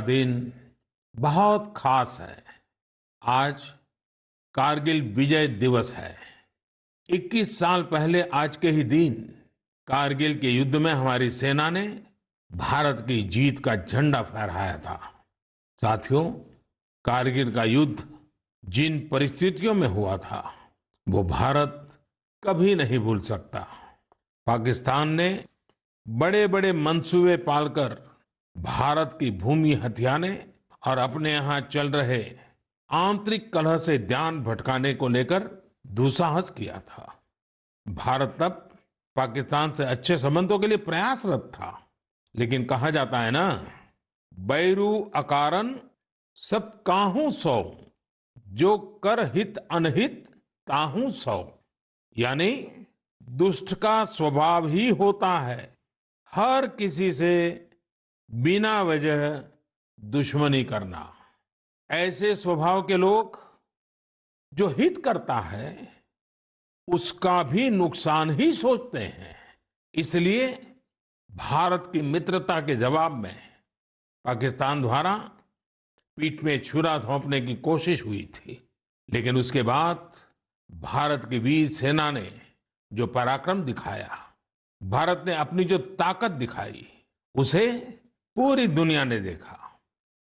दिन बहुत खास है। आज कारगिल विजय दिवस है। 21 साल पहले आज के ही दिन कारगिल के युद्ध में हमारी सेना ने भारत की जीत का झंडा फहराया था। साथियों, कारगिल का युद्ध जिन परिस्थितियों में हुआ था वो भारत कभी नहीं भूल सकता। पाकिस्तान ने बड़े बड़े मंसूबे पालकर भारत की भूमि हथियाने और अपने यहाँ चल रहे आंतरिक कलह से ध्यान भटकाने को लेकर दुस्साहस किया था। भारत तब पाकिस्तान से अच्छे संबंधों के लिए प्रयासरत था, लेकिन कहा जाता है ना, बैरू अकारन सब काहू सौ, जो कर हित अनहित ताहू सौ। यानी दुष्ट का स्वभाव ही होता है हर किसी से बिना वजह दुश्मनी करना। ऐसे स्वभाव के लोग जो हित करता है उसका भी नुकसान ही सोचते हैं। इसलिए भारत की मित्रता के जवाब में पाकिस्तान द्वारा पीठ में छुरा घोंपने की कोशिश हुई थी, लेकिन उसके बाद भारत की वीर सेना ने जो पराक्रम दिखाया, भारत ने अपनी जो ताकत दिखाई, उसे पूरी दुनिया ने देखा।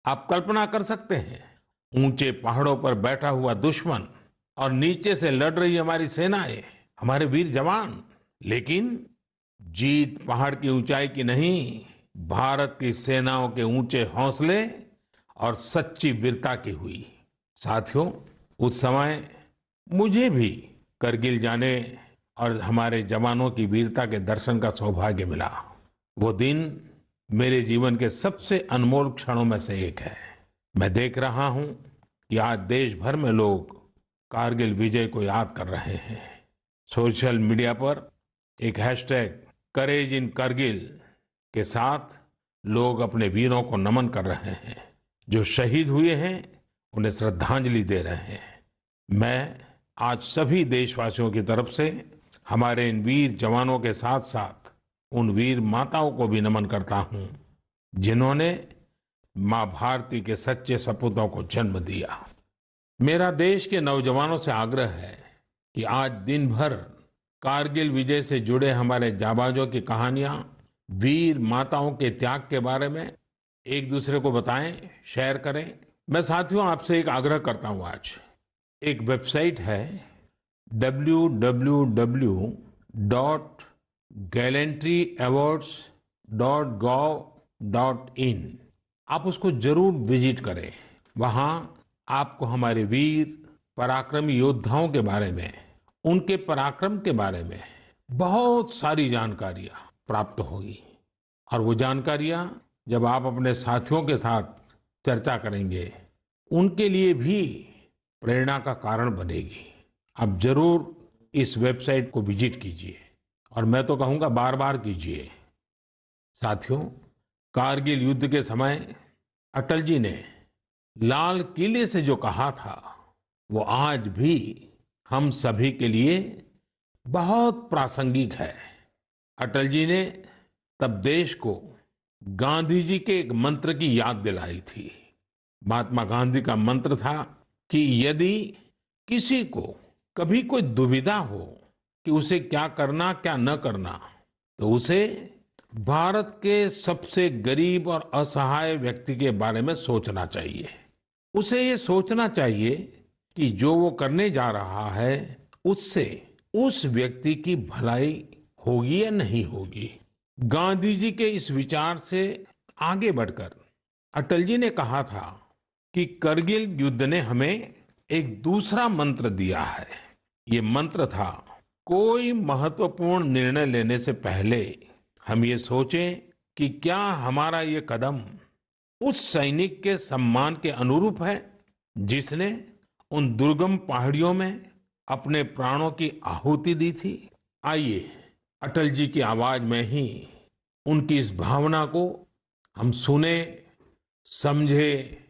आप कल्पना कर सकते हैं, ऊंचे पहाड़ों पर बैठा हुआ दुश्मन और नीचे से लड़ रही हमारी सेनाएं, हमारे वीर जवान। लेकिन जीत पहाड़ की ऊंचाई की नहीं, भारत की सेनाओं के ऊंचे हौसले और सच्ची वीरता की हुई। साथियों, उस समय मुझे भी करगिल जाने और हमारे जवानों की वीरता के दर्शन का सौभाग्य मिला। वो दिन मेरे जीवन के सबसे अनमोल क्षणों में से एक है। मैं देख रहा हूं कि आज देश भर में लोग कारगिल विजय को याद कर रहे हैं। सोशल मीडिया पर एक हैशटैग करेज इन करगिल के साथ लोग अपने वीरों को नमन कर रहे हैं। जो शहीद हुए हैं उन्हें श्रद्धांजलि दे रहे हैं। मैं आज सभी देशवासियों की तरफ से हमारे इन वीर जवानों के साथ साथ उन वीर माताओं को भी नमन करता हूं जिन्होंने मां भारती के सच्चे सपूतों को जन्म दिया। मेरा देश के नौजवानों से आग्रह है कि आज दिन भर कारगिल विजय से जुड़े हमारे जाबाजों की कहानियां, वीर माताओं के त्याग के बारे में एक दूसरे को बताएं, शेयर करें। मैं साथियों आपसे एक आग्रह करता हूं। आज एक वेबसाइट है www.gallantryawards.gov.in। आप उसको जरूर विजिट करें। वहां आपको हमारे वीर पराक्रमी योद्धाओं के बारे में, उनके पराक्रम के बारे में बहुत सारी जानकारियां प्राप्त होगी। और वो जानकारियां जब आप अपने साथियों के साथ चर्चा करेंगे, उनके लिए भी प्रेरणा का कारण बनेगी। आप जरूर इस वेबसाइट को विजिट कीजिए, और मैं तो कहूंगा बार बार कीजिए। साथियों, कारगिल युद्ध के समय अटल जी ने लाल किले से जो कहा था, वो आज भी हम सभी के लिए बहुत प्रासंगिक है। अटल जी ने तब देश को गांधी जी के एक मंत्र की याद दिलाई थी। महात्मा गांधी का मंत्र था कि यदि किसी को कभी कोई दुविधा हो कि उसे क्या करना क्या न करना, तो उसे भारत के सबसे गरीब और असहाय व्यक्ति के बारे में सोचना चाहिए। उसे ये सोचना चाहिए कि जो वो करने जा रहा है उससे उस व्यक्ति की भलाई होगी या नहीं होगी। गांधी जी के इस विचार से आगे बढ़कर अटल जी ने कहा था कि करगिल युद्ध ने हमें एक दूसरा मंत्र दिया है। ये मंत्र था, कोई महत्वपूर्ण निर्णय लेने से पहले हम ये सोचें कि क्या हमारा ये कदम उस सैनिक के सम्मान के अनुरूप है जिसने उन दुर्गम पहाड़ियों में अपने प्राणों की आहुति दी थी। आइए अटल जी की आवाज में ही उनकी इस भावना को हम सुने, समझे,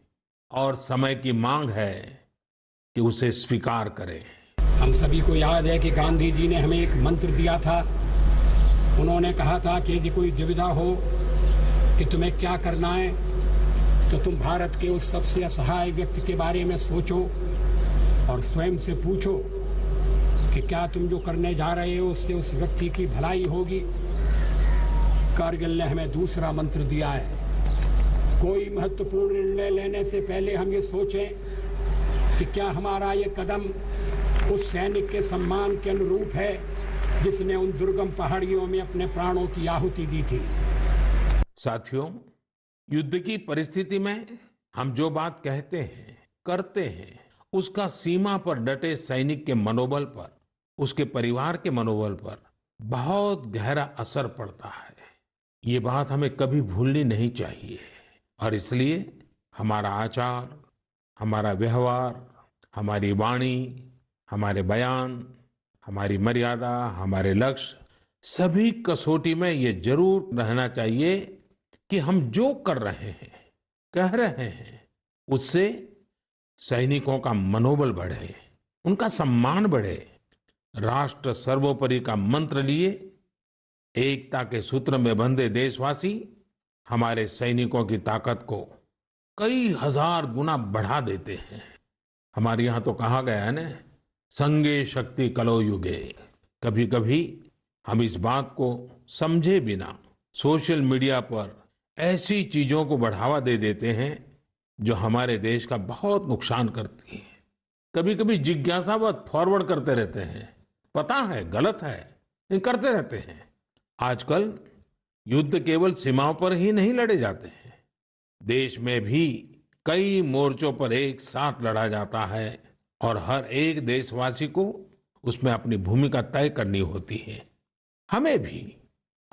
और समय की मांग है कि उसे स्वीकार करें। हम सभी को याद है कि गांधी जी ने हमें एक मंत्र दिया था। उन्होंने कहा था कि यदि कोई दुविधा हो कि तुम्हें क्या करना है, तो तुम भारत के उस सबसे असहाय व्यक्ति के बारे में सोचो और स्वयं से पूछो कि क्या तुम जो करने जा रहे हो उससे उस व्यक्ति की भलाई होगी। कारगिल ने हमें दूसरा मंत्र दिया है, कोई महत्वपूर्ण निर्णय लेने से पहले हम ये सोचें कि क्या हमारा ये कदम उस सैनिक के सम्मान के अनुरूप है जिसने उन दुर्गम पहाड़ियों में अपने प्राणों की आहुति दी थी। साथियों, युद्ध की परिस्थिति में हम जो बात कहते हैं, करते हैं, उसका सीमा पर डटे सैनिक के मनोबल पर, उसके परिवार के मनोबल पर बहुत गहरा असर पड़ता है। ये बात हमें कभी भूलनी नहीं चाहिए और इसलिए हमारा आचार, हमारा व्यवहार, हमारी वाणी, हमारे बयान, हमारी मर्यादा, हमारे लक्ष्य, सभी कसौटी में ये जरूर रहना चाहिए कि हम जो कर रहे हैं, कह रहे हैं, उससे सैनिकों का मनोबल बढ़े, उनका सम्मान बढ़े, राष्ट्र सर्वोपरि का मंत्र लिए एकता के सूत्र में बंधे देशवासी हमारे सैनिकों की ताकत को कई हजार गुना बढ़ा देते हैं। हमारे यहाँ तो कहा गया है ना, संगे शक्ति कलो युगे। कभी कभी हम इस बात को समझे बिना सोशल मीडिया पर ऐसी चीजों को बढ़ावा दे देते हैं जो हमारे देश का बहुत नुकसान करती है। कभी कभी जिज्ञासावत फॉरवर्ड करते रहते हैं, पता है गलत है लेकिन करते रहते हैं। आजकल युद्ध केवल सीमाओं पर ही नहीं लड़े जाते हैं, देश में भी कई मोर्चों पर एक साथ लड़ा जाता है और हर एक देशवासी को उसमें अपनी भूमिका तय करनी होती है। हमें भी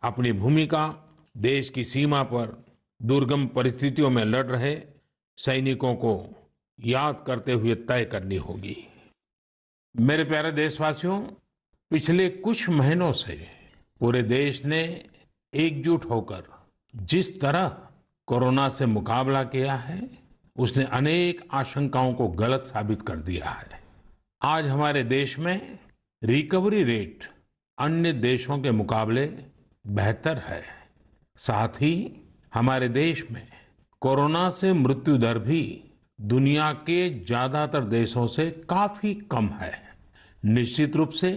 अपनी भूमिका देश की सीमा पर दुर्गम परिस्थितियों में लड़ रहे सैनिकों को याद करते हुए तय करनी होगी। मेरे प्यारे देशवासियों, पिछले कुछ महीनों से पूरे देश ने एकजुट होकर जिस तरह कोरोना से मुकाबला किया है, उसने अनेक आशंकाओं को गलत साबित कर दिया है। आज हमारे देश में रिकवरी रेट अन्य देशों के मुकाबले बेहतर है। साथ ही हमारे देश में कोरोना से मृत्यु दर भी दुनिया के ज्यादातर देशों से काफी कम है। निश्चित रूप से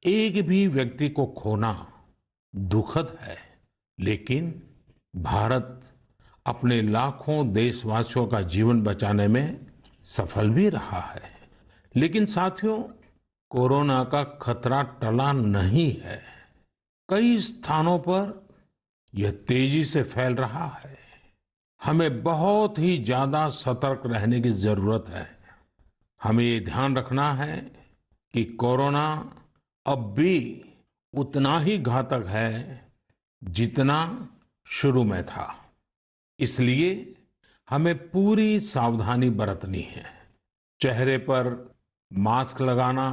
एक भी व्यक्ति को खोना दुखद है, लेकिन भारत अपने लाखों देशवासियों का जीवन बचाने में सफल भी रहा है। लेकिन साथियों, कोरोना का खतरा टला नहीं है। कई स्थानों पर यह तेजी से फैल रहा है। हमें बहुत ही ज्यादा सतर्क रहने की जरूरत है। हमें ये ध्यान रखना है कि कोरोना अब भी उतना ही घातक है जितना शुरू में था। इसलिए हमें पूरी सावधानी बरतनी है। चेहरे पर मास्क लगाना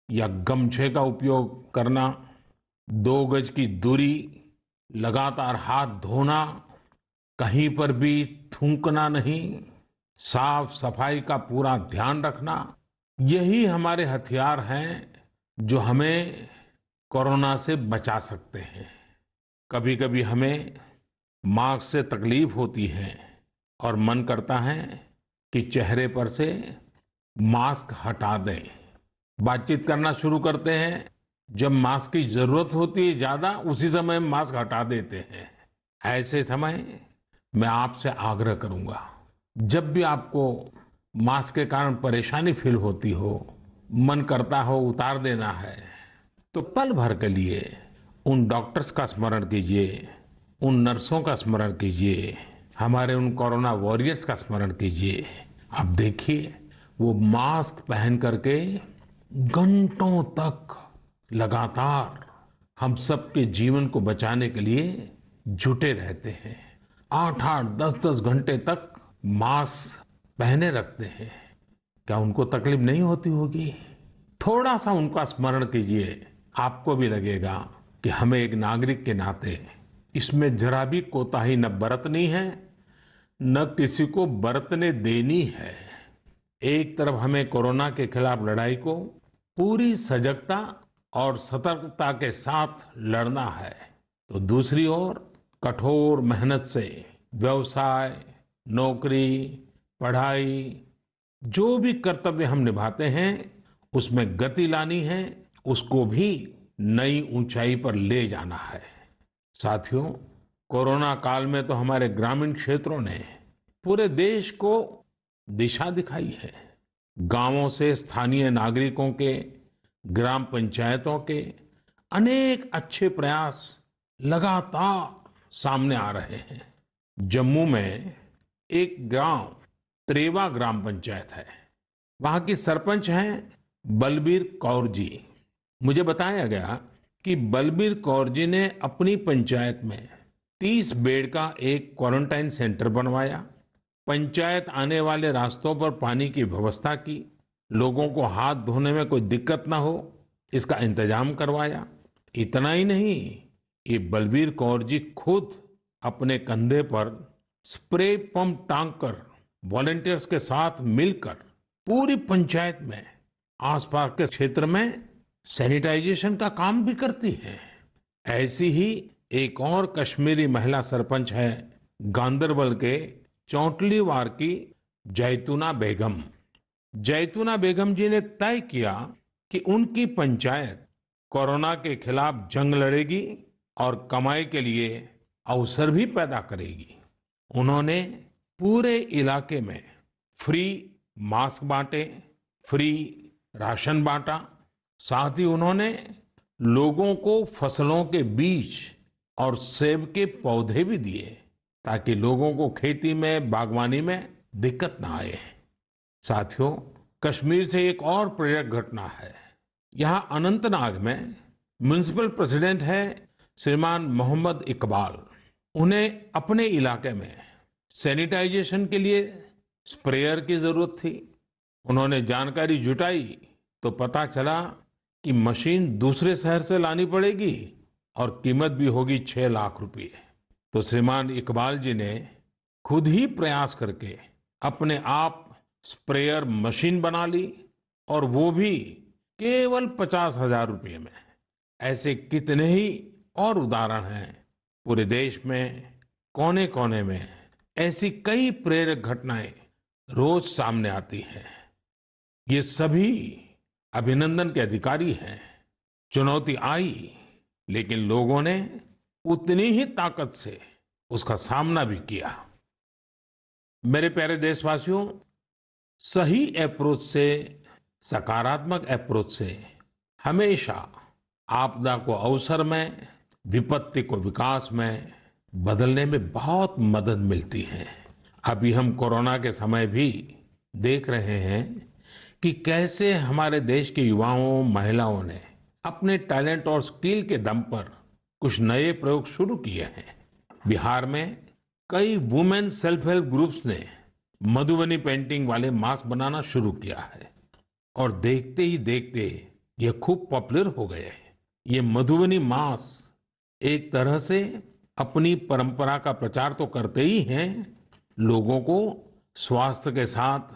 या गमछे का उपयोग करना, 2 गज की दूरी, लगातार हाथ धोना, कहीं पर भी थूकना नहीं, साफ सफाई का पूरा ध्यान रखना, यही हमारे हथियार हैं जो हमें कोरोना से बचा सकते हैं। कभी कभी हमें मास्क से तकलीफ होती है और मन करता है कि चेहरे पर से मास्क हटा दें। बातचीत करना शुरू करते हैं, जब मास्क की जरूरत होती है ज्यादा, उसी समय मास्क हटा देते हैं। ऐसे समय मैं आपसे आग्रह करूंगा, जब भी आपको मास्क के कारण परेशानी फील होती हो, मन करता हो उतार देना है, तो पल भर के लिए उन डॉक्टर्स का स्मरण कीजिए, उन नर्सों का स्मरण कीजिए, हमारे उन कोरोना वॉरियर्स का स्मरण कीजिए। आप देखिए, वो मास्क पहन करके घंटों तक लगातार हम सबके जीवन को बचाने के लिए जुटे रहते हैं। 8-8, 10-10 घंटे तक मास्क पहने रखते हैं। क्या उनको तकलीफ नहीं होती होगी? थोड़ा सा उनका स्मरण कीजिए, आपको भी लगेगा कि हमें एक नागरिक के नाते इसमें जरा भी कोताही न बरतनी है, न किसी को बरतने देनी है। एक तरफ हमें कोरोना के खिलाफ लड़ाई को पूरी सजगता और सतर्कता के साथ लड़ना है, तो दूसरी ओर कठोर मेहनत से व्यवसाय, नौकरी, पढ़ाई, जो भी कर्तव्य हम निभाते हैं उसमें गति लानी है, उसको भी नई ऊंचाई पर ले जाना है। साथियों, कोरोना काल में तो हमारे ग्रामीण क्षेत्रों ने पूरे देश को दिशा दिखाई है। गांवों से स्थानीय नागरिकों के, ग्राम पंचायतों के अनेक अच्छे प्रयास लगातार सामने आ रहे हैं। जम्मू में एक गांव त्रेवा ग्राम पंचायत है। वहां की सरपंच हैं बलबीर कौर जी। मुझे बताया गया कि बलबीर कौर जी ने अपनी पंचायत में 30 बेड का एक क्वारंटाइन सेंटर बनवाया। पंचायत आने वाले रास्तों पर पानी की व्यवस्था की, लोगों को हाथ धोने में कोई दिक्कत ना हो इसका इंतजाम करवाया। इतना ही नहीं, ये बलबीर कौर जी खुद अपने कंधे पर स्प्रे पंप टांग कर वॉलेंटियर्स के साथ मिलकर पूरी पंचायत में, आसपास के क्षेत्र में सैनिटाइजेशन का काम भी करती है। ऐसी ही एक और कश्मीरी महिला सरपंच है गांदरबल के चौंटलीवार की जैतूना बेगम। जैतूना बेगम जी ने तय किया कि उनकी पंचायत कोरोना के खिलाफ जंग लड़ेगी और कमाई के लिए अवसर भी पैदा करेगी। उन्होंने पूरे इलाके में फ्री मास्क बांटे, फ्री राशन बांटा। साथ ही उन्होंने लोगों को फसलों के बीज और सेब के पौधे भी दिए ताकि लोगों को खेती में, बागवानी में दिक्कत ना आए। साथियों, कश्मीर से एक और प्रेरक घटना है। यहां अनंतनाग में म्युनिसिपल प्रेसिडेंट है श्रीमान मोहम्मद इकबाल। उन्हें अपने इलाके में सैनिटाइजेशन के लिए स्प्रेयर की जरूरत थी। उन्होंने जानकारी जुटाई तो पता चला कि मशीन दूसरे शहर से लानी पड़ेगी और कीमत भी होगी 6 लाख रुपए। तो श्रीमान इकबाल जी ने खुद ही प्रयास करके अपने आप स्प्रेयर मशीन बना ली और वो भी केवल 50,000 रुपये में। ऐसे कितने ही और उदाहरण हैं। पूरे देश में कोने कोने में ऐसी कई प्रेरक घटनाएं रोज सामने आती हैं। ये सभी अभिनंदन के अधिकारी हैं। चुनौती आई, लेकिन लोगों ने उतनी ही ताकत से उसका सामना भी किया। मेरे प्यारे देशवासियों, सही अप्रोच से, सकारात्मक अप्रोच से हमेशा आपदा को अवसर में, विपत्ति को विकास में बदलने में बहुत मदद मिलती है। अभी हम कोरोना के समय भी देख रहे हैं कि कैसे हमारे देश के युवाओं, महिलाओं ने अपने टैलेंट और स्किल के दम पर कुछ नए प्रयोग शुरू किए हैं। बिहार में कई वुमेन सेल्फ हेल्प ग्रुप्स ने मधुबनी पेंटिंग वाले मास्क बनाना शुरू किया है और देखते ही देखते ये खूब पॉपुलर हो गए। ये मधुबनी मास्क एक तरह से अपनी परंपरा का प्रचार तो करते ही हैं, लोगों को स्वास्थ्य के साथ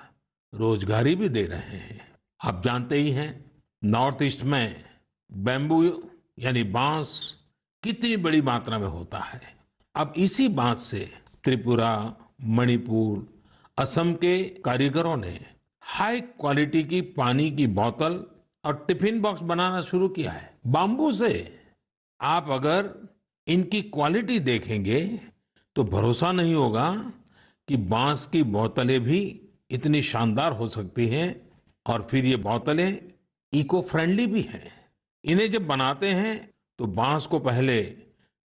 रोजगारी भी दे रहे हैं। आप जानते ही हैं, नॉर्थ ईस्ट में बैम्बू यानी बांस कितनी बड़ी मात्रा में होता है। अब इसी बांस से त्रिपुरा, मणिपुर, असम के कारीगरों ने हाई क्वालिटी की पानी की बोतल और टिफिन बॉक्स बनाना शुरू किया है बाम्बू से। आप अगर इनकी क्वालिटी देखेंगे तो भरोसा नहीं होगा कि बांस की बोतलें भी इतनी शानदार हो सकती हैं। और फिर ये बोतलें इको फ्रेंडली भी हैं। इन्हें जब बनाते हैं तो बांस को पहले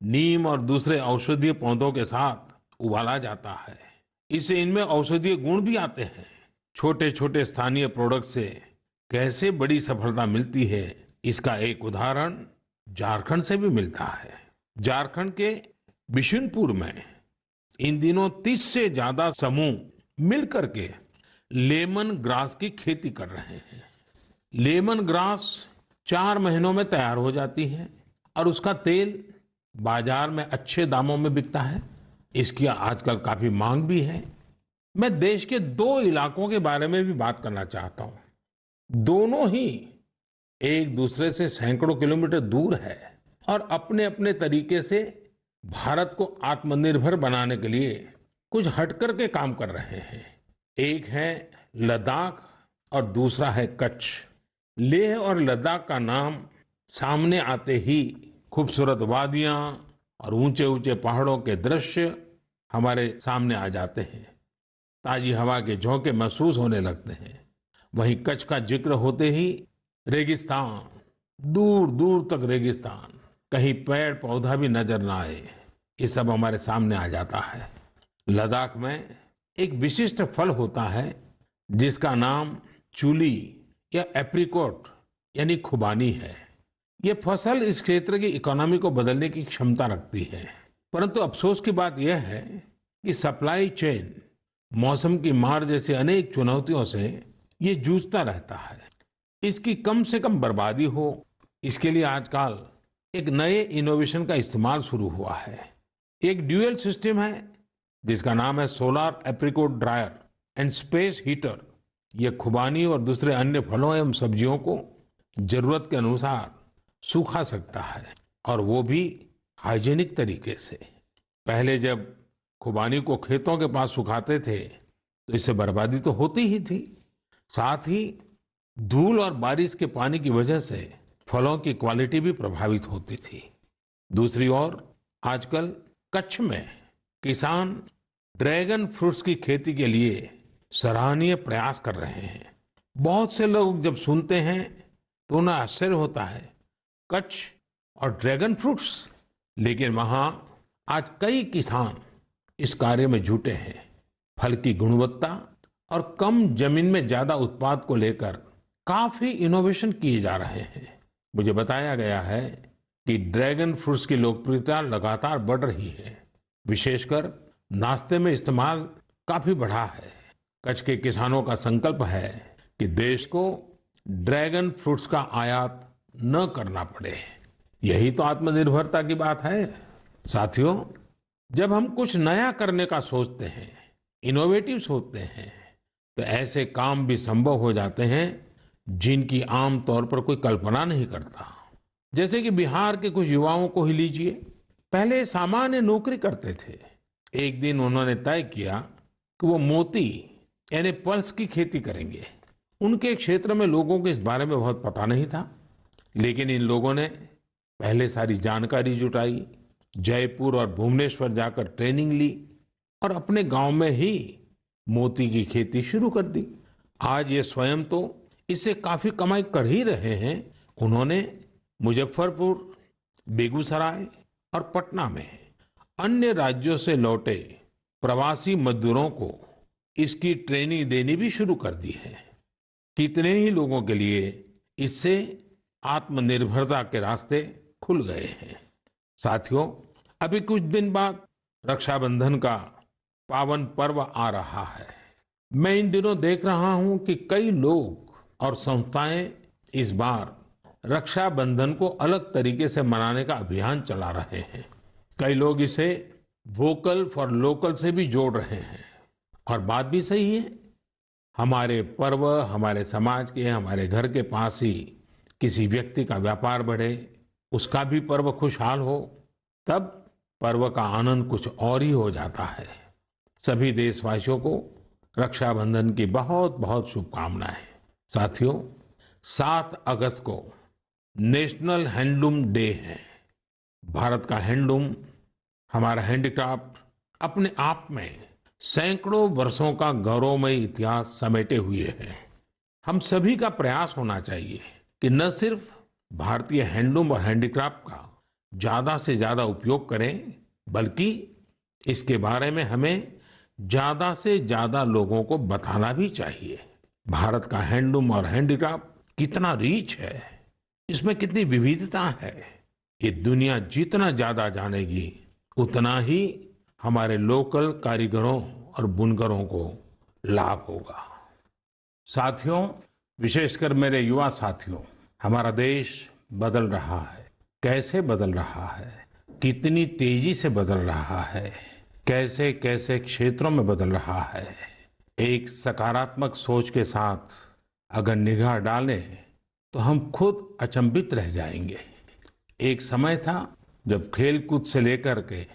नीम और दूसरे औषधीय पौधों के साथ उबाला जाता है। इससे इनमें औषधीय गुण भी आते हैं। छोटे छोटे स्थानीय प्रोडक्ट से कैसे बड़ी सफलता मिलती है, इसका एक उदाहरण झारखंड से भी मिलता है। झारखंड के बिशुनपुर में इन दिनों 30 से ज्यादा समूह मिलकर के लेमन ग्रास की खेती कर रहे हैं। लेमन ग्रास 4 महीनों में तैयार हो जाती है और उसका तेल बाजार में अच्छे दामों में बिकता है। इसकी आजकल काफी मांग भी है। मैं देश के 2 इलाकों के बारे में भी बात करना चाहता हूं। दोनों ही एक दूसरे से सैकड़ों किलोमीटर दूर है और अपने अपने तरीके से भारत को आत्मनिर्भर बनाने के लिए कुछ हटकर के काम कर रहे हैं। एक है लद्दाख और दूसरा है कच्छ। लेह और लद्दाख का नाम सामने आते ही खूबसूरत वादियां और ऊंचे ऊंचे पहाड़ों के दृश्य हमारे सामने आ जाते हैं। ताजी हवा के झोंके महसूस होने लगते हैं। वहीं कच्छ का जिक्र होते ही रेगिस्तान, दूर दूर तक रेगिस्तान, कहीं पेड़ पौधा भी नजर ना आए, ये सब हमारे सामने आ जाता है। लद्दाख में एक विशिष्ट फल होता है जिसका नाम चूली या एप्रिकॉट यानी खुबानी है। ये फसल इस क्षेत्र की इकोनॉमी को बदलने की क्षमता रखती है, परंतु अफसोस की बात यह है कि सप्लाई चेन, मौसम की मार जैसी अनेक चुनौतियों से ये जूझता रहता है। इसकी कम से कम बर्बादी हो, इसके लिए आजकल एक नए इनोवेशन का इस्तेमाल शुरू हुआ है। एक ड्यूअल सिस्टम है जिसका नाम है solar apricot dryer and space heater. ये खुबानी और दूसरे अन्य फलों एवं सब्जियों को जरूरत के अनुसार सूखा सकता है, और वो भी हाइजीनिक तरीके से। पहले जब खुबानी को खेतों के पास सुखाते थे तो इससे बर्बादी तो होती ही थी, साथ ही धूल और बारिश के पानी की वजह से फलों की क्वालिटी भी प्रभावित होती थी। दूसरी ओर आजकल कच्छ में किसान ड्रैगन फ्रूट्स की खेती के लिए सराहनीय प्रयास कर रहे हैं। बहुत से लोग जब सुनते हैं तो उन्हें आश्चर्य होता है, कच्छ और ड्रैगन फ्रूट्स, लेकिन वहां आज कई किसान इस कार्य में जुटे हैं। फल की गुणवत्ता और कम जमीन में ज्यादा उत्पाद को लेकर काफी इनोवेशन किए जा रहे हैं। मुझे बताया गया है कि ड्रैगन फ्रूट्स की लोकप्रियता लगातार बढ़ रही है, विशेषकर नाश्ते में इस्तेमाल काफी बढ़ा है। कच्छ के किसानों का संकल्प है कि देश को ड्रैगन फ्रूट्स का आयात न करना पड़े। यही तो आत्मनिर्भरता की बात है। साथियों, जब हम कुछ नया करने का सोचते हैं, इनोवेटिव सोचते हैं, तो ऐसे काम भी संभव हो जाते हैं जिनकी आम तौर पर कोई कल्पना नहीं करता। जैसे कि बिहार के कुछ युवाओं को ही लीजिए। पहले सामान्य नौकरी करते थे। एक दिन उन्होंने तय किया कि वो मोती यानी पर्ल्स की खेती करेंगे। उनके क्षेत्र में लोगों को इस बारे में बहुत पता नहीं था, लेकिन इन लोगों ने पहले सारी जानकारी जुटाई, जयपुर और भुवनेश्वर जाकर ट्रेनिंग ली और अपने गांव में ही मोती की खेती शुरू कर दी। आज ये स्वयं तो इससे काफी कमाई कर ही रहे हैं। उन्होंने मुजफ्फरपुर, बेगूसराय और पटना में अन्य राज्यों से लौटे प्रवासी मजदूरों को इसकी ट्रेनिंग देनी भी शुरू कर दी है। कितने ही लोगों के लिए इससे आत्मनिर्भरता के रास्ते खुल गए हैं। साथियों, अभी कुछ दिन बाद रक्षाबंधन का पावन पर्व आ रहा है। मैं इन दिनों देख रहा हूं कि कई लोग और संस्थाएं इस बार रक्षाबंधन को अलग तरीके से मनाने का अभियान चला रहे हैं। कई लोग इसे वोकल फॉर लोकल से भी जोड़ रहे हैं, और बात भी सही है। हमारे पर्व हमारे समाज के, हमारे घर के पास ही किसी व्यक्ति का व्यापार बढ़े, उसका भी पर्व खुशहाल हो, तब पर्व का आनंद कुछ और ही हो जाता है। सभी देशवासियों को रक्षाबंधन की बहुत बहुत शुभकामनाएं। साथियों, 7 अगस्त को नेशनल हैंडलूम डे है। भारत का हैंडलूम, हमारा हैंडीक्राफ्ट अपने आप में सैकड़ों वर्षों का गौरवमय इतिहास समेटे हुए है। हम सभी का प्रयास होना चाहिए कि न सिर्फ भारतीय हैंडलूम और हैंडीक्राफ्ट का ज्यादा से ज्यादा उपयोग करें, बल्कि इसके बारे में हमें ज्यादा से ज्यादा लोगों को बताना भी चाहिए। भारत का हैंडलूम और हैंडीक्राफ्ट कितना रिच है, इसमें कितनी विविधता है, ये दुनिया जितना ज्यादा जानेगी उतना ही हमारे लोकल कारीगरों और बुनकरों को लाभ होगा। साथियों, विशेषकर मेरे युवा साथियों, हमारा देश बदल रहा है। कैसे बदल रहा है, कितनी तेजी से बदल रहा है, कैसे कैसे क्षेत्रों में बदल रहा है। एक सकारात्मक सोच के साथ अगर निगाह डालें तो हम खुद अचंभित रह जाएंगे। एक समय था जब खेलकूद से लेकर के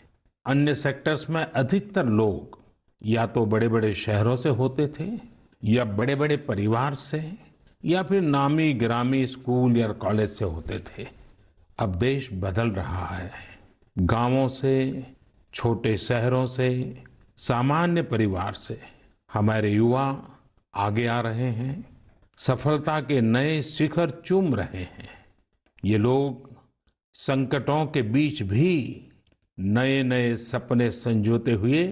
अन्य सेक्टर्स में अधिकतर लोग या तो बड़े बड़े शहरों से होते थे या बड़े बड़े परिवार से या फिर नामी गिरामी स्कूल या कॉलेज से होते थे। अब देश बदल रहा है। गांवों से, छोटे शहरों से, सामान्य परिवार से हमारे युवा आगे आ रहे हैं, सफलता के नए शिखर चूम रहे हैं। ये लोग संकटों के बीच भी नए नए सपने संजोते हुए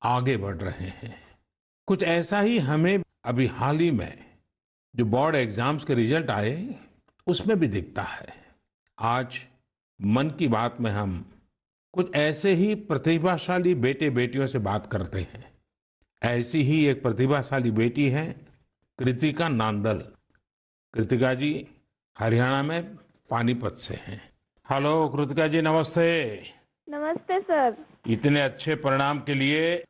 आगे बढ़ रहे हैं। कुछ ऐसा ही हमें अभी हाल ही में जो बोर्ड एग्जाम्स के रिजल्ट आए उसमें भी दिखता है। आज मन की बात में हम कुछ ऐसे ही प्रतिभाशाली बेटे बेटियों से बात करते हैं। ऐसी ही एक प्रतिभाशाली बेटी है कृतिका नांदल। कृतिका जी हरियाणा में पानीपत से हैं। हेलो कृतिका जी, नमस्ते। नमस्ते सर। इतने अच्छे परिणाम के लिए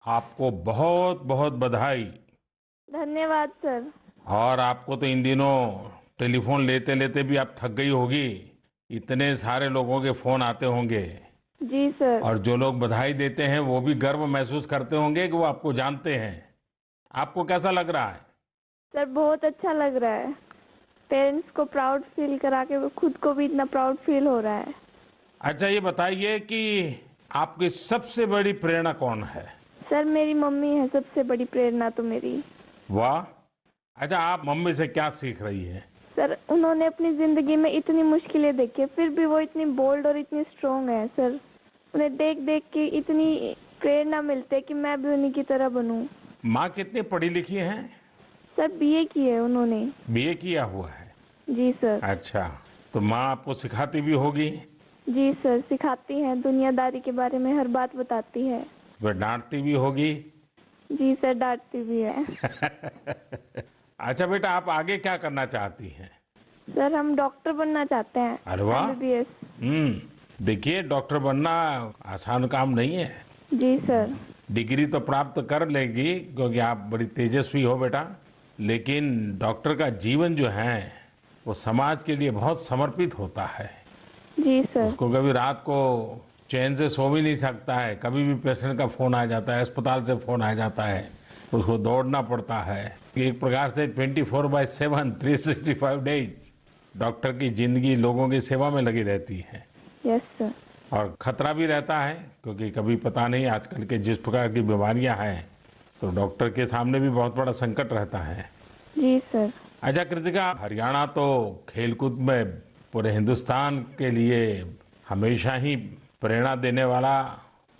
आपको बहुत बहुत बधाई। धन्यवाद सर। और आपको तो इन दिनों टेलीफोन लेते लेते भी आप थक गई होगी, इतने सारे लोगों के फोन आते होंगे। जी सर। और जो लोग बधाई देते हैं वो भी गर्व महसूस करते होंगे कि वो आपको जानते हैं। आपको कैसा लग रहा है? सर बहुत अच्छा लग रहा है। पेरेंट्स को प्राउड फील करा के खुद को भी इतना प्राउड फील हो रहा है। अच्छा, ये बताइए कि आपकी सबसे बड़ी प्रेरणा कौन है? सर मेरी मम्मी है सबसे बड़ी प्रेरणा तो मेरी। वाह। अच्छा, आप मम्मी से क्या सीख रही हैं? सर उन्होंने अपनी जिंदगी में इतनी मुश्किलें देखी फिर भी वो इतनी बोल्ड और इतनी स्ट्रोंग है। सर उन्हें देख देख के इतनी प्रेरणा मिलती है कि मैं भी उन्हीं की तरह बनूं। माँ कितनी पढ़ी लिखी हैं? सर बीए की है उन्होंने। बीए किया हुआ है? जी सर। अच्छा, तो माँ आपको सिखाती भी होगी? जी सर सिखाती हैं, दुनियादारी के बारे में हर बात बताती है। वह डांटती भी होगी? जी सर डांटती भी है। अच्छा बेटा, आप आगे क्या करना चाहती हैं? सर हम डॉक्टर बनना चाहते हैं। अरे वाह। MBBS। देखिए, डॉक्टर बनना आसान काम नहीं है। जी सर। डिग्री तो प्राप्त कर लेगी क्योंकि आप बड़ी तेजस्वी हो बेटा, लेकिन डॉक्टर का जीवन जो है वो समाज के लिए बहुत समर्पित होता है। जी सर। उसको कभी रात को चैन से सो भी नहीं सकता है, कभी भी पेशेंट का फोन आ जाता है, अस्पताल से फोन आ जाता है, उसको दौड़ना पड़ता है। एक प्रकार से 24/7 365 डेज डॉक्टर की जिंदगी लोगों की सेवा में लगी रहती है। Yes sir. और खतरा भी रहता है क्योंकि कभी पता नहीं आजकल के जिस प्रकार की बीमारियां हैं, तो डॉक्टर के सामने भी बहुत बड़ा संकट रहता है। जी सर। अच्छा कृतिका, हरियाणा तो खेलकूद में पूरे हिंदुस्तान के लिए हमेशा ही प्रेरणा देने वाला,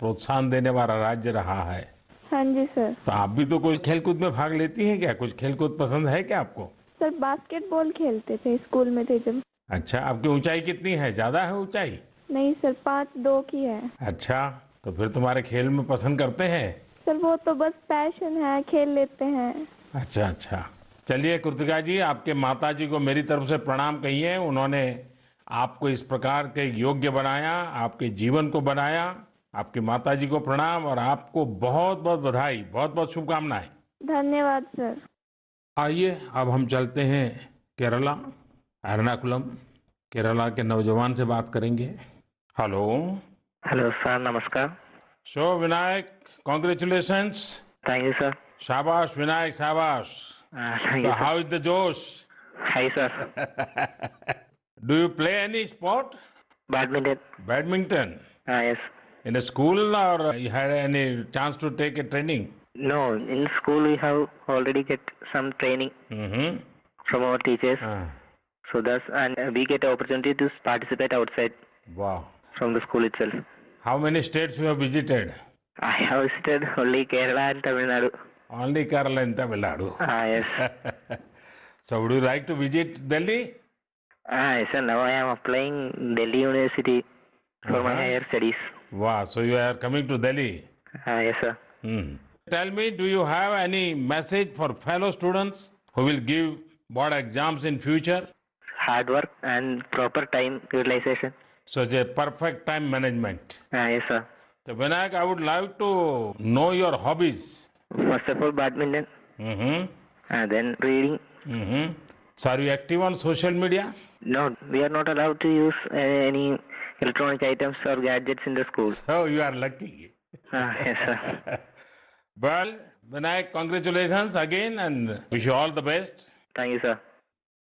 प्रोत्साहन देने वाला राज्य रहा है। हाँ जी सर। तो आप भी तो कोई खेलकूद में भाग लेती हैं क्या? कुछ खेलकूद पसंद है क्या आपको? सर बास्केटबॉल खेलते थे स्कूल में थे जब। अच्छा, आपकी ऊंचाई कितनी है? ज्यादा है ऊंचाई? नहीं सर 5'2" की है। अच्छा, तो फिर तुम्हारे खेल में पसंद करते हैं? सर वो तो बस पैशन है, खेल लेते हैं। अच्छा अच्छा। चलिए कृतिका जी, आपके माता जी को मेरी तरफ से प्रणाम कहिए। उन्होंने आपको इस प्रकार के योग्य बनाया, आपके जीवन को बनाया। आपकी माता जी को प्रणाम और आपको बहुत बहुत बधाई, बहुत बहुत शुभकामनाएं। धन्यवाद सर। आइए अब हम चलते हैं केरला, एर्नाकुलम। केरला के नौजवान से बात करेंगे। हेलो। हेलो सर, नमस्कार। So Vinayak, congratulations. Thank you sir. शाबाश विनायक, शाबाश। थैंक तो यू हाउ इज द जोश? Hi sir. Do you play any sport? Badminton. Badminton yes. in a school, or you had any chance to take a training? No, in school we have already get some training Mm-hmm. From our teachers, Ah, so thus and we get opportunity to participate outside wow. from the school itself. How many states you have visited? I have visited only Kerala and Tamil Nadu. Only Kerala and Tamil Nadu. Yes. So would you like to visit Delhi? Yes sir, now I am applying Delhi University for my higher studies. Wow. So you are coming to Delhi. Yes sir. Hmm. Tell me, do you have any message for fellow students who will give board exams in future? Hard work and proper time utilization. So the perfect time management. Yes sir. So Vinayak, I would like to know your hobbies. First of all, badminton, Mm-hmm. and then reading. Mm-hmm. So are you active on social media? No, we are not allowed to use any electronic items or gadgets in the school. So you are lucky. Yes, sir. Well, Vinayak, congratulations again and wish you all the best. Thank you, sir.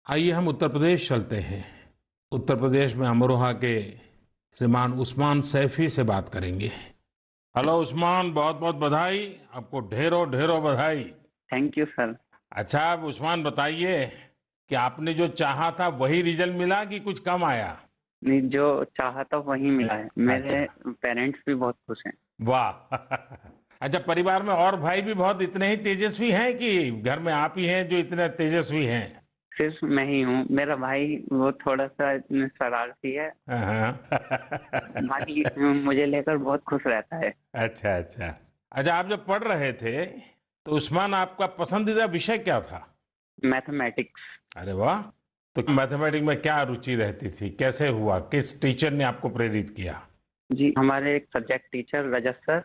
आइए हम उत्तर प्रदेश चलते हैं। उत्तर प्रदेश में अमरोहा के श्रीमान उस्मान सैफी से बात करेंगे। हेलो उस्मान, बहुत बहुत बधाई, आपको ढेरों ढेरों बधाई। Thank you sir. अच्छा, आप उस्मान बताइए कि आपने जो चाहा था वही रिजल्ट मिला कि कुछ कम आया? नहीं, जो चाहा था वही मिला है। मेरे पेरेंट्स भी बहुत खुश हैं। वाह अच्छा, परिवार में और भाई भी बहुत इतने ही तेजस्वी हैं कि घर में आप ही हैं जो इतने तेजस्वी हैं? सिर्फ मैं ही हूँ। मेरा भाई वो थोड़ा सा शरारती है, हाँ। बाकी मुझे लेकर बहुत खुश रहता है। अच्छा अच्छा अच्छा, आप जब पढ़ रहे थे तो उस्मान आपका पसंदीदा विषय क्या था? मैथमेटिक्स। अरे वाह, तो मैथमेटिक्स में क्या रुचि रहती थी, कैसे हुआ, किस टीचर ने आपको प्रेरित किया? जी, हमारे एक सब्जेक्ट टीचर रजत सर,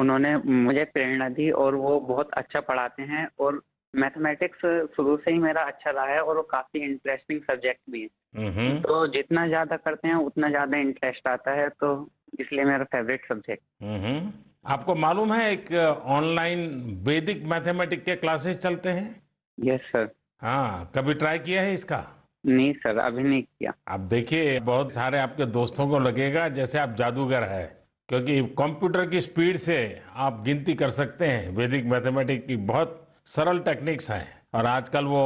उन्होंने मुझे प्रेरणा दी और वो बहुत अच्छा पढ़ाते हैं और मैथमेटिक्स शुरू से ही मेरा अच्छा रहा है और वो काफी इंटरेस्टिंग सब्जेक्ट भी है। तो जितना ज्यादा करते हैं उतना ज्यादा इंटरेस्ट आता है, तो इसलिए मेरा फेवरेट सब्जेक्ट। आपको मालूम है एक ऑनलाइन वैदिक मैथमेटिक्स के क्लासेस चलते हैं? Yes sir. हाँ, कभी ट्राई किया है इसका? नहीं सर, अभी नहीं किया। आप देखिए, बहुत सारे आपके दोस्तों को लगेगा जैसे आप जादूगर है, क्योंकि कंप्यूटर की स्पीड से आप गिनती कर सकते हैं। वैदिक मैथमेटिक्स की बहुत सरल टेक्निक्स हैं और आजकल वो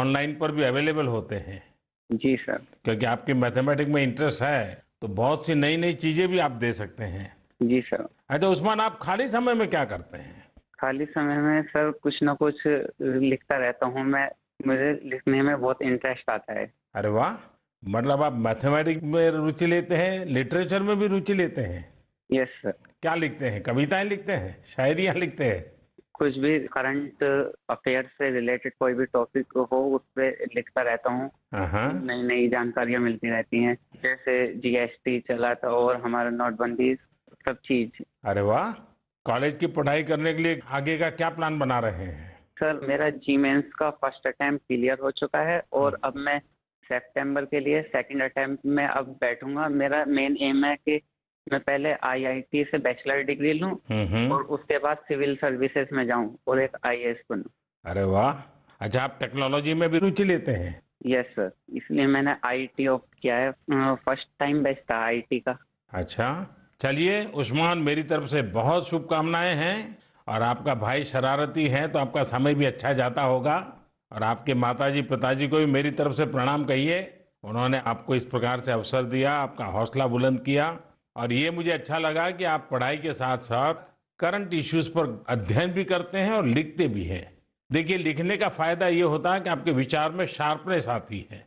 ऑनलाइन पर भी अवेलेबल होते हैं। जी सर। क्योंकि आपकी मैथमेटिक्स में इंटरेस्ट है तो बहुत सी नई नई चीजें भी आप दे सकते हैं। जी सर। अच्छा उस्मान, आप खाली समय में क्या करते हैं? खाली समय में सर कुछ ना कुछ लिखता रहता हूँ मैं। मुझे लिखने में बहुत इंटरेस्ट आता है। अरे वाह, मतलब आप मैथमेटिक्स में रुचि लेते हैं, लिटरेचर में भी रुचि लेते हैं? Yes sir. क्या लिखते हैं? कविताएं लिखते हैं, शायरियां लिखते हैं? कुछ भी करंट अफेयर से रिलेटेड कोई भी टॉपिक हो उस पर लिखता रहता हूँ। नई नई जानकारियाँ मिलती रहती हैं, जैसे जीएसटी चला था और हमारा नोटबंदी, सब चीज। अरे वाह, कॉलेज की पढ़ाई करने के लिए आगे का क्या प्लान बना रहे हैं? सर मेरा जी मेंस का फर्स्ट अटेम्प्ट क्लियर हो चुका है और अब मैं सितंबर के लिए सेकंड अटेम्प्ट में अब बैठूंगा। मेरा मेन एम है कि मैं पहले आईआईटी से बैचलर डिग्री लूं और उसके बाद सिविल सर्विसेज में जाऊं और एक आईएएस बनूं। अरे वाह, अच्छा आप टेक्नोलॉजी में भी रुचि लेते हैं? यस सर, इसलिए मैंने आईटी ऑप्ट किया है। फर्स्ट टाइम बेस्ट था आईटी का। अच्छा, चलिए उस्मान, मेरी तरफ से बहुत शुभकामनाएं हैं। और आपका भाई शरारती है तो आपका समय भी अच्छा जाता होगा। और आपके माताजी पिताजी को भी मेरी तरफ से प्रणाम कहिए, उन्होंने आपको इस प्रकार से अवसर दिया, आपका हौसला बुलंद किया। और ये मुझे अच्छा लगा कि आप पढ़ाई के साथ साथ करंट इश्यूज पर अध्ययन भी करते हैं और लिखते भी हैं। देखिए, लिखने का फायदा ये होता है कि आपके विचार में शार्पनेस आती है।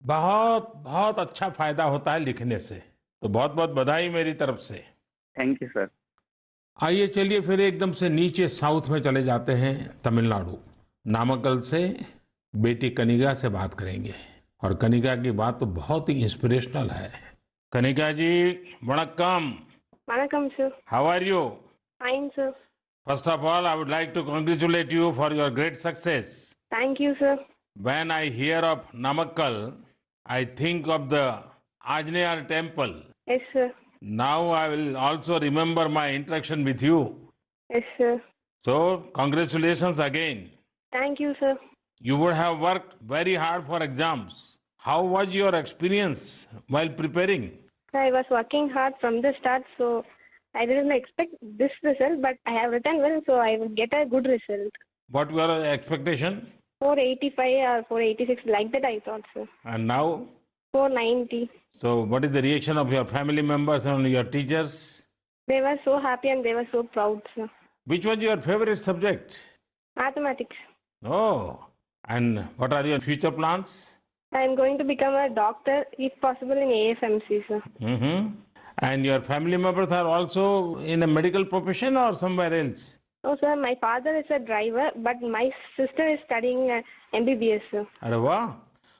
बहुत बहुत अच्छा फायदा होता है लिखने से। तो बहुत बहुत बधाई मेरी तरफ से। Thank you sir. आइए चलिए फिर एकदम से नीचे साउथ में चले जाते हैं, तमिलनाडु। नामक्कल से बेटी कनिका से बात करेंगे। और कनिका की बात तो बहुत ही इंस्पिरेशनल है। कनिका जी, वणक्कम। वणक्कम sir. How are you? Fine sir. First of all, I would like to congratulate you for your great success. Thank you sir. When I hear of Namakkal, I think of the Anjaneya temple. Yes sir. Now I will also remember my interaction with you. Yes sir. So, congratulations again. Thank you sir. You would have worked very hard for exams. How was your experience while preparing? I was working hard from the start, so I didn't expect this result, but I have written well, so I will get a good result. What were your expectation? 485 or 486, like that I thought, sir. And now? 490. So, what is the reaction of your family members and your teachers? They were so happy and they were so proud, sir. Which was your favorite subject? Mathematics. Oh, and what are your future plans? I am going to become a doctor, if possible, in AFMC, sir. And your family members are also in a medical profession or somewhere else? Oh, sir, my father is a driver, but my sister is studying MBBS, sir. Arre wow.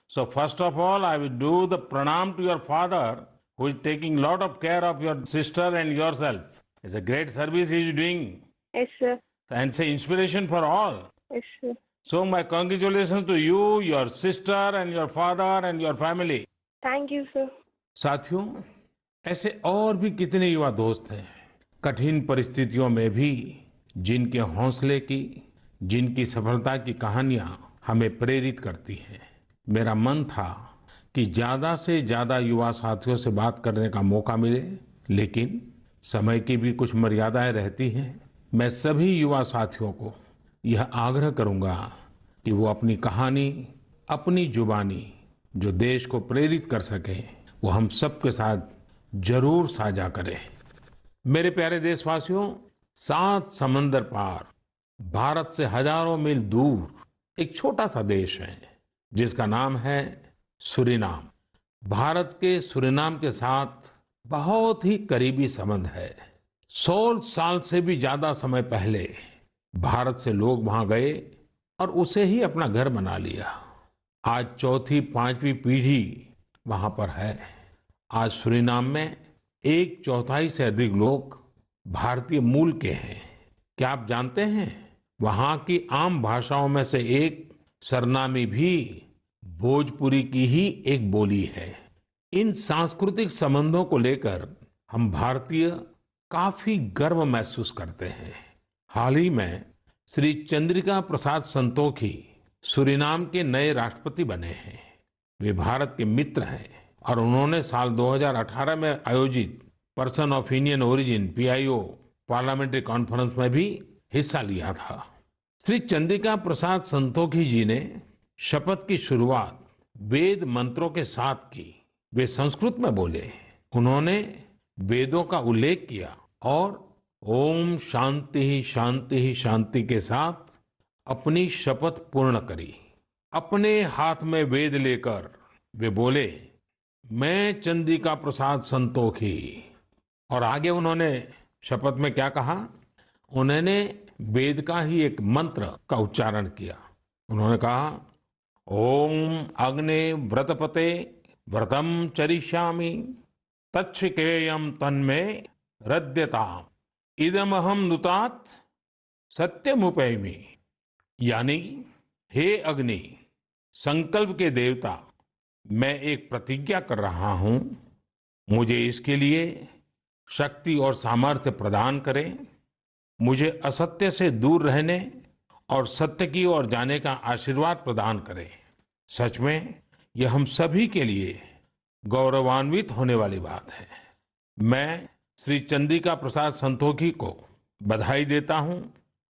So first of all, I will do the pranam to your father, who is taking lot of care of your sister and yourself. It's a great service he is doing. Yes, sir. And it's an inspiration for all. Yes, sir. So my congratulations to you, your sister and your father and your family. Thank you, sir. साथियों, ऐसे और भी कितने युवा दोस्त हैं, कठिन परिस्थितियों में भी जिनके हौसले की, जिनकी सफलता की कहानियां हमें प्रेरित करती हैं। मेरा मन था कि ज्यादा से ज्यादा युवा साथियों से बात करने का मौका मिले, लेकिन समय की भी कुछ मर्यादाएं रहती हैं। मैं सभी युवा साथियों को यह आग्रह करूंगा कि वो अपनी कहानी, अपनी जुबानी जो देश को प्रेरित कर सके, वो हम सबके साथ जरूर साझा करें। मेरे प्यारे देशवासियों, 7 समंदर पार भारत से हजारों मील दूर एक छोटा सा देश है जिसका नाम है सूरीनाम। भारत के सूरीनाम के साथ बहुत ही करीबी संबंध है। 100 साल से भी ज्यादा समय पहले भारत से लोग वहां गए और उसे ही अपना घर बना लिया। आज चौथी, 5वीं पीढ़ी वहां पर है। आज सूरीनाम में 1/4 से अधिक लोग भारतीय मूल के हैं। क्या आप जानते हैं, वहां की आम भाषाओं में से एक सरनामी भी भोजपुरी की ही एक बोली है। इन सांस्कृतिक संबंधों को लेकर हम भारतीय काफी गर्व महसूस करते हैं। हाल ही में श्री चंद्रिका प्रसाद संतोखी सूरीनाम के नए राष्ट्रपति बने हैं। वे भारत के मित्र हैं और उन्होंने साल 2018 में आयोजित person of Indian origin PIO parliamentary conference में भी हिस्सा लिया था। श्री चंद्रिका प्रसाद संतोखी जी ने शपथ की शुरुआत वेद मंत्रों के साथ की। वे संस्कृत में बोले। उन्होंने वेदों का उल्लेख किया और ओम शांति शांति शांति के साथ अपनी शपथ पूर्ण करी। अपने हाथ में वेद लेकर वे बोले, मैं चंद्रिका प्रसाद संतोखी। और आगे उन्होंने शपथ में क्या कहा? उन्होंने वेद का ही एक मंत्र का उच्चारण किया। उन्होंने कहा, ओम अग्ने व्रतपते व्रतम चरिष्यामि तच्छकेयम तन्मे हृद्यताम इदमहम नुतात सत्यमुपैमि। यानी, हे अग्नि, संकल्प के देवता, मैं एक प्रतिज्ञा कर रहा हूं, मुझे इसके लिए शक्ति और सामर्थ्य प्रदान करें। मुझे असत्य से दूर रहने और सत्य की ओर जाने का आशीर्वाद प्रदान करें। सच में यह हम सभी के लिए गौरवान्वित होने वाली बात है। मैं श्री चंद्रिका प्रसाद संतोखी को बधाई देता हूं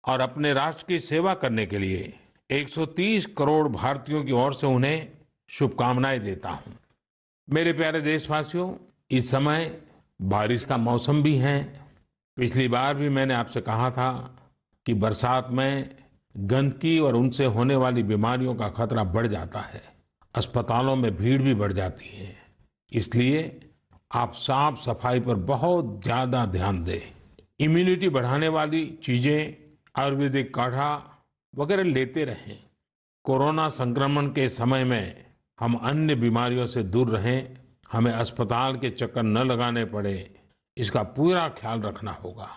और अपने राष्ट्र की सेवा करने के लिए 130 करोड़ भारतीयों की ओर से उन्हें शुभकामनाएं देता हूं। मेरे प्यारे देशवासियों, इस समय बारिश का मौसम भी है। पिछली बार भी मैंने आपसे कहा था कि बरसात में गंदगी और उनसे होने वाली बीमारियों का खतरा बढ़ जाता है। अस्पतालों में भीड़ भी बढ़ जाती है। इसलिए आप साफ सफाई पर बहुत ज्यादा ध्यान दें। इम्यूनिटी बढ़ाने वाली चीजें, आयुर्वेदिक काढ़ा वगैरह लेते रहें। कोरोना संक्रमण के समय में हम अन्य बीमारियों से दूर रहें। हमें अस्पताल के चक्कर न लगाने पड़े, इसका पूरा ख्याल रखना होगा।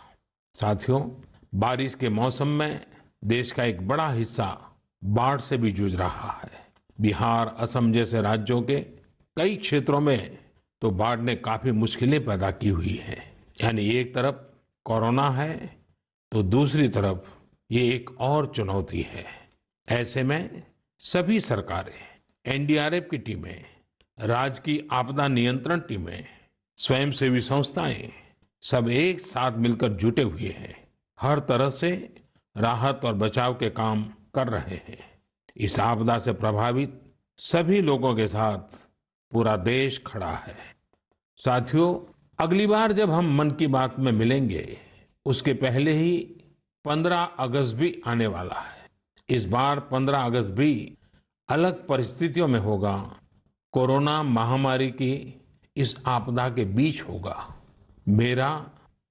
साथियों, बारिश के मौसम में देश का एक बड़ा हिस्सा बाढ़ से भी जूझ रहा है। बिहार, असम जैसे राज्यों के कई क्षेत्रों में तो बाढ़ ने काफी मुश्किलें पैदा की हुई हैं। यानी एक तरफ कोरोना है तो दूसरी तरफ ये एक और चुनौती है। ऐसे में सभी सरकारें, NDRF की टीमें, राज्य की आपदा नियंत्रण टीमें, स्वयंसेवी संस्थाएं सब एक साथ मिलकर जुटे हुए हैं। हर तरह से राहत और बचाव के काम कर रहे हैं। इस आपदा से प्रभावित सभी लोगों के साथ पूरा देश खड़ा है। साथियों, अगली बार जब हम मन की बात में मिलेंगे, उसके पहले ही 15 अगस्त भी आने वाला है। इस बार 15 अगस्त भी अलग परिस्थितियों में होगा। कोरोना महामारी की इस आपदा के बीच होगा। मेरा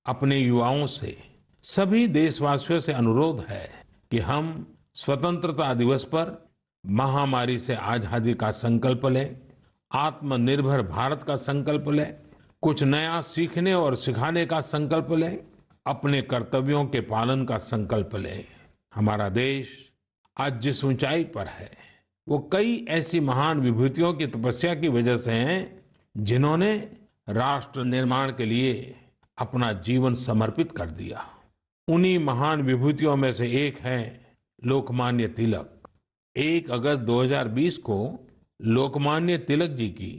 अपने युवाओं से, सभी देशवासियों से अनुरोध है कि हम स्वतंत्रता दिवस पर महामारी से आजादी का संकल्प लें, आत्मनिर्भर भारत का संकल्प लें, कुछ नया सीखने और सिखाने का संकल्प लें, अपने कर्तव्यों के पालन का संकल्प लें। हमारा देश आज जिस ऊंचाई पर है, वो कई ऐसी महान विभूतियों की तपस्या की वजह से हैं, जिन्होंने राष्ट्र निर्माण के लिए अपना जीवन समर्पित कर दिया। उन्हीं महान विभूतियों में से एक है लोकमान्य तिलक। 1 अगस्त 2020 को लोकमान्य तिलक जी की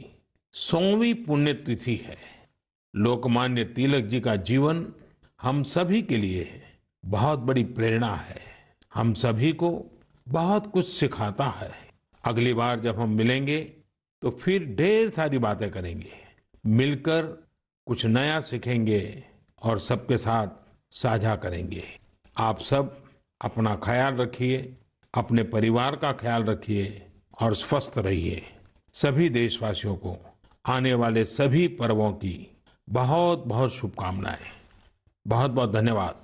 100वीं पुण्यतिथि है। लोकमान्य तिलक जी का जीवन हम सभी के लिए बहुत बड़ी प्रेरणा है, हम सभी को बहुत कुछ सिखाता है। अगली बार जब हम मिलेंगे तो फिर ढेर सारी बातें करेंगे, मिलकर कुछ नया सीखेंगे और सबके साथ साझा करेंगे। आप सब अपना ख्याल रखिए, अपने परिवार का ख्याल रखिए और स्वस्थ रहिए। सभी देशवासियों को आने वाले सभी पर्वों की बहुत बहुत शुभकामनाएं। बहुत बहुत धन्यवाद।